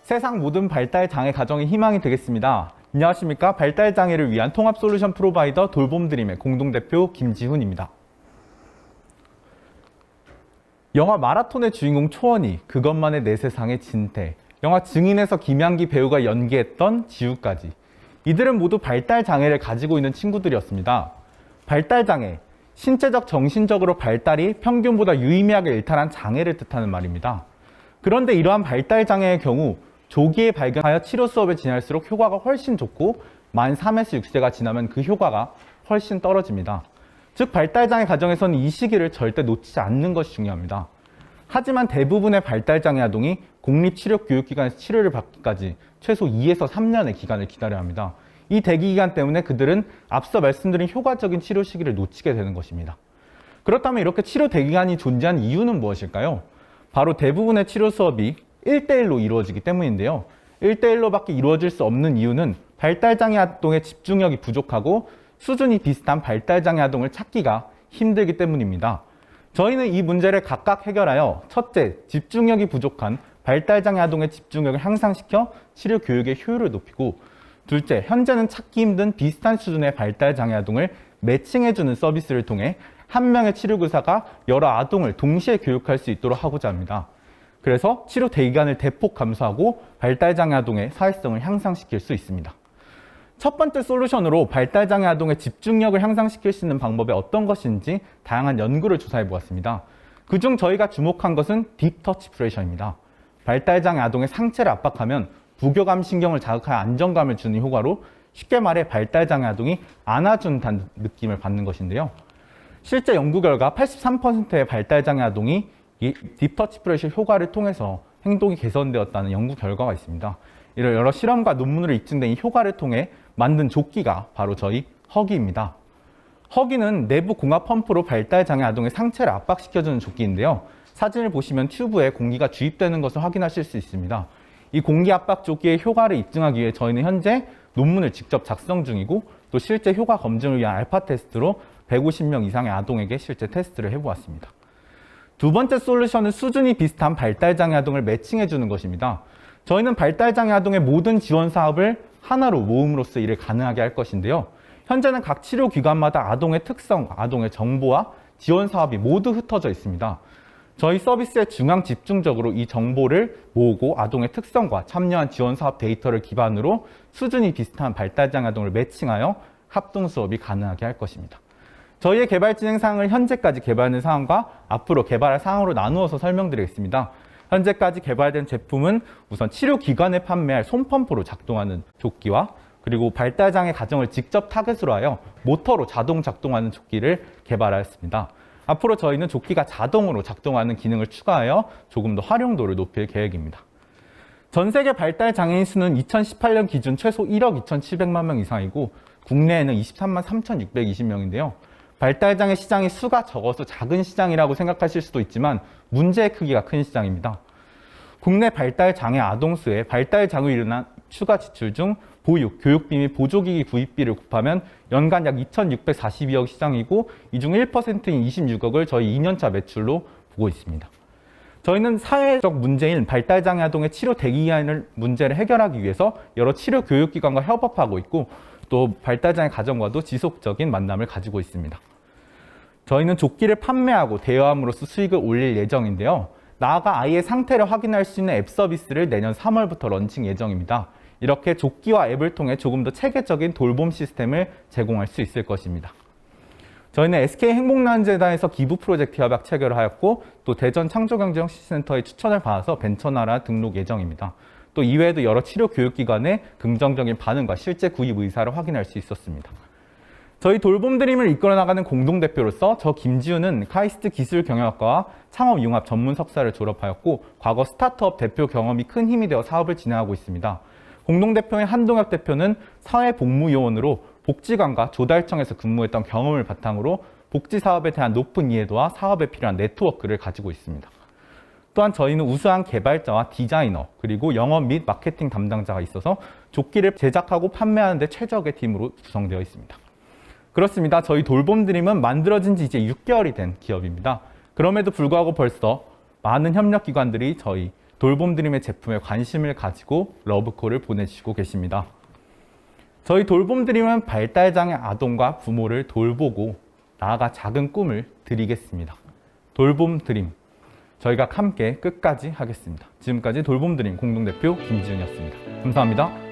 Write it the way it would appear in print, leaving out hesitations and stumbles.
세상 모든 발달 장애 가정의 희망이 되겠습니다. 안녕하십니까? 발달 장애를 위한 통합 솔루션 프로바이더 돌봄드림의 공동대표 김지훈입니다. 영화 마라톤의 주인공 초원이, 그것만의 내 세상의 진태, 영화 증인에서 김양기 배우가 연기했던 지우까지, 이들은 모두 발달 장애를 가지고 있는 친구들이었습니다. 발달 장애, 신체적, 정신적으로 발달이 평균보다 유의미하게 일탈한 장애를 뜻하는 말입니다. 그런데 이러한 발달 장애의 경우 조기에 발견하여 치료 수업에 지날수록 효과가 훨씬 좋고, 만 3에서 6세가 지나면 그 효과가 훨씬 떨어집니다. 즉, 발달장애 가정에서는 이 시기를 절대 놓치지 않는 것이 중요합니다. 하지만 대부분의 발달장애 아동이 공립치료교육기관에서 치료를 받기까지 최소 2에서 3년의 기간을 기다려야 합니다. 이 대기기간 때문에 그들은 앞서 말씀드린 효과적인 치료 시기를 놓치게 되는 것입니다. 그렇다면 이렇게 치료 대기간이 존재한 이유는 무엇일까요? 바로 대부분의 치료 수업이 1대1로 이루어지기 때문인데요. 1대1로밖에 이루어질 수 없는 이유는 발달장애 아동의 집중력이 부족하고 수준이 비슷한 발달장애 아동을 찾기가 힘들기 때문입니다. 저희는 이 문제를 각각 해결하여, 첫째, 집중력이 부족한 발달장애 아동의 집중력을 향상시켜 치료 교육의 효율을 높이고, 둘째, 현재는 찾기 힘든 비슷한 수준의 발달장애 아동을 매칭해주는 서비스를 통해 한 명의 치료교사가 여러 아동을 동시에 교육할 수 있도록 하고자 합니다. 그래서 치료 대기간을 대폭 감소하고 발달장애 아동의 사회성을 향상시킬 수 있습니다. 첫 번째 솔루션으로 발달장애 아동의 집중력을 향상시킬 수 있는 방법이 어떤 것인지 다양한 연구를 조사해 보았습니다. 그중 저희가 주목한 것은 딥터치 프레셔입니다. 발달장애 아동의 상체를 압박하면 부교감 신경을 자극하여 안정감을 주는 효과로, 쉽게 말해 발달장애 아동이 안아준다는 느낌을 받는 것인데요. 실제 연구 결과 83%의 발달장애 아동이 이 딥터치 프레셔 효과를 통해서 행동이 개선되었다는 연구 결과가 있습니다. 이런 여러 실험과 논문으로 입증된 이 효과를 통해 만든 조끼가 바로 저희 허기입니다. 허기는 내부 공압 펌프로 발달장애 아동의 상체를 압박시켜주는 조끼인데요. 사진을 보시면 튜브에 공기가 주입되는 것을 확인하실 수 있습니다. 이 공기 압박 조끼의 효과를 입증하기 위해 저희는 현재 논문을 직접 작성 중이고, 또 실제 효과 검증을 위한 알파 테스트로 150명 이상의 아동에게 실제 테스트를 해보았습니다. 두 번째 솔루션은 수준이 비슷한 발달장애 아동을 매칭해주는 것입니다. 저희는 발달장애 아동의 모든 지원 사업을 하나로 모음으로써 이를 가능하게 할 것인데요. 현재는 각 치료기관마다 아동의 특성, 아동의 정보와 지원 사업이 모두 흩어져 있습니다. 저희 서비스에 중앙 집중적으로 이 정보를 모으고 아동의 특성과 참여한 지원 사업 데이터를 기반으로 수준이 비슷한 발달장애 아동을 매칭하여 합동 수업이 가능하게 할 것입니다. 저희의 개발 진행 사항을 현재까지 개발하는 사항과 앞으로 개발할 사항으로 나누어서 설명드리겠습니다. 현재까지 개발된 제품은 우선 치료기관에 판매할 손펌프로 작동하는 조끼와, 그리고 발달장애 가정을 직접 타겟으로 하여 모터로 자동 작동하는 조끼를 개발하였습니다. 앞으로 저희는 조끼가 자동으로 작동하는 기능을 추가하여 조금 더 활용도를 높일 계획입니다. 전 세계 발달장애인 수는 2018년 기준 최소 1억 2,700만 명 이상이고, 국내에는 23만 3,620명인데요. 발달장애 시장이 수가 적어서 작은 시장이라고 생각하실 수도 있지만 문제의 크기가 큰 시장입니다. 국내 발달장애 아동 수에 발달장애로 일어난 추가 지출 중 보육, 교육비 및 보조기기 구입비를 곱하면 연간 약 2,642억 시장이고, 이 중 1%인 26억을 저희 2년차 매출로 보고 있습니다. 저희는 사회적 문제인 발달장애 아동의 치료 대기기간 문제를 해결하기 위해서 여러 치료 교육기관과 협업하고 있고, 또 발달장애 가정과도 지속적인 만남을 가지고 있습니다. 저희는 조끼를 판매하고 대여함으로써 수익을 올릴 예정인데요. 나아가 아이의 상태를 확인할 수 있는 앱 서비스를 내년 3월부터 런칭 예정입니다. 이렇게 조끼와 앱을 통해 조금 더 체계적인 돌봄 시스템을 제공할 수 있을 것입니다. 저희는 SK행복나눔재단에서 기부 프로젝트 협약 체결을 하였고, 또 대전 창조경제혁신센터의 추천을 받아서 벤처나라 등록 예정입니다. 또 이외에도 여러 치료 교육기관의 긍정적인 반응과 실제 구입 의사를 확인할 수 있었습니다. 저희 돌봄드림을 이끌어 나가는 공동대표로서 저 김지훈은 카이스트 기술경영학과와 창업융합 전문 석사를 졸업하였고, 과거 스타트업 대표 경험이 큰 힘이 되어 사업을 진행하고 있습니다. 공동대표인 한동혁 대표는 사회복무요원으로 복지관과 조달청에서 근무했던 경험을 바탕으로 복지사업에 대한 높은 이해도와 사업에 필요한 네트워크를 가지고 있습니다. 또한 저희는 우수한 개발자와 디자이너, 그리고 영업 및 마케팅 담당자가 있어서 조끼를 제작하고 판매하는 데 최적의 팀으로 구성되어 있습니다. 그렇습니다. 저희 돌봄드림은 만들어진 지 이제 6개월이 된 기업입니다. 그럼에도 불구하고 벌써 많은 협력기관들이 저희 돌봄드림의 제품에 관심을 가지고 러브콜을 보내주시고 계십니다. 저희 돌봄드림은 발달장애 아동과 부모를 돌보고 나아가 작은 꿈을 드리겠습니다. 돌봄드림, 저희가 함께 끝까지 하겠습니다. 지금까지 돌봄드림 공동대표 김지은이었습니다. 감사합니다.